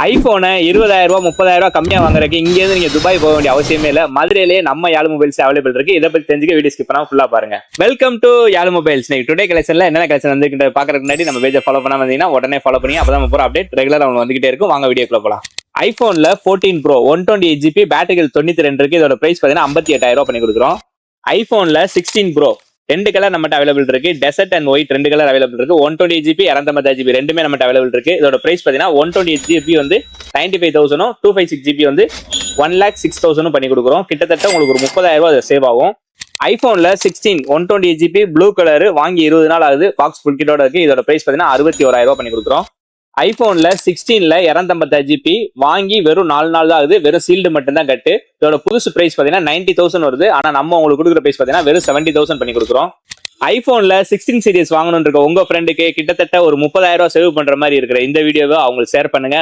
ஐபோனை 20,000 ரூபாய் 30,000 ரூபாய் கம்மியா வாங்குறதுக்கு இங்க இருந்து நீங்க துபாய் போக வேண்டிய அவசியமே இல்ல. மதுரையிலேயே நம்ம யாழ் மொபைல்ஸ் அவைலபிள் இருக்கு. இதை பத்தி தெரிஞ்சுக்க வீடியோ ஸ்கிப் பண்ணாம ஃபுல்லா பாருங்க. Welcome to Yazh mobiles. Today கலெக்ஷன்ல என்னென்ன கலெக்ஷன் வந்து பாக்குறதுக்கு முன்னாடி நம்ம பேஜை ஃபாலோ பண்ணாம வந்தீங்கன்னா உடனே ஃபாலோ பண்ணி அப்பதான் நம்ம போற அப்டேட் ரெகுலரா அவங்க வந்துகிட்டே இருக்கும். வாங்க வீடியோக்குள்ள போலாம். ஐபோன்ல 14 ப்ரோ 128 GB பேட்டரிகள் 92 இருக்கு. இதோட பிரைஸ் பாத்தீங்கன்னா 58,000 ரூபாய் பண்ணி கொடுக்குறோம். ஐபோன்ல 16 ப்ரோ 2 கலர் நம்மகிட்ட அவைலபிள் இருக்கு. Desert and white 2 colour available இருக்கு. 128 GB 256 GB ரெண்டுமே நம்மகிட்ட அவைலபிள் இருக்கு. இதோட பிரைஸ் பாத்தீங்கன்னா 128 GB வந்து 95,000, 256 GB வந்து 1,06,000 பண்ணி கொடுக்குறோம். கிட்டத்தட்ட உங்களுக்கு ஒரு 30,000 ரூபாய் சேவ் ஆகும். ஐபோன்ல 16 128 GB ப்ளூ கலர் வாங்கி 20 நாள் ஆகுது. பாக்ஸ் ஃபுல் கிட்டோட இருக்கு. இதோட பிரைஸ் பாத்தீங்கன்னா 61,000 ரூபாய் பண்ணி கொடுக்குறோம். ஐபோன்ல 16ல 256 GB வாங்கி வெறும் 4 நாள் தான் ஆகுது. வெறும் சீல்டு மட்டும் தான் கட்டு. இதோட புதுசு பிரைஸ் பாத்தீங்கன்னா 90,000 வருது. ஆனா நம்ம உங்களுக்கு கொடுக்குற பிரைஸ் பாத்தீங்கன்னா வெறும் 70,000 பண்ணி கொடுக்குறோம். ஐபோன்ல 16 சீரிஸ் வாங்கணும்னு இருக்க உங்க ஃப்ரெண்டுக்கு கிட்டத்தட்ட ஒரு 30,000 ரூபாய் சேவ் பண்ற மாதிரி இருக்கிற இந்த வீடியோவை அவங்களுக்கு ஷேர் பண்ணுங்க.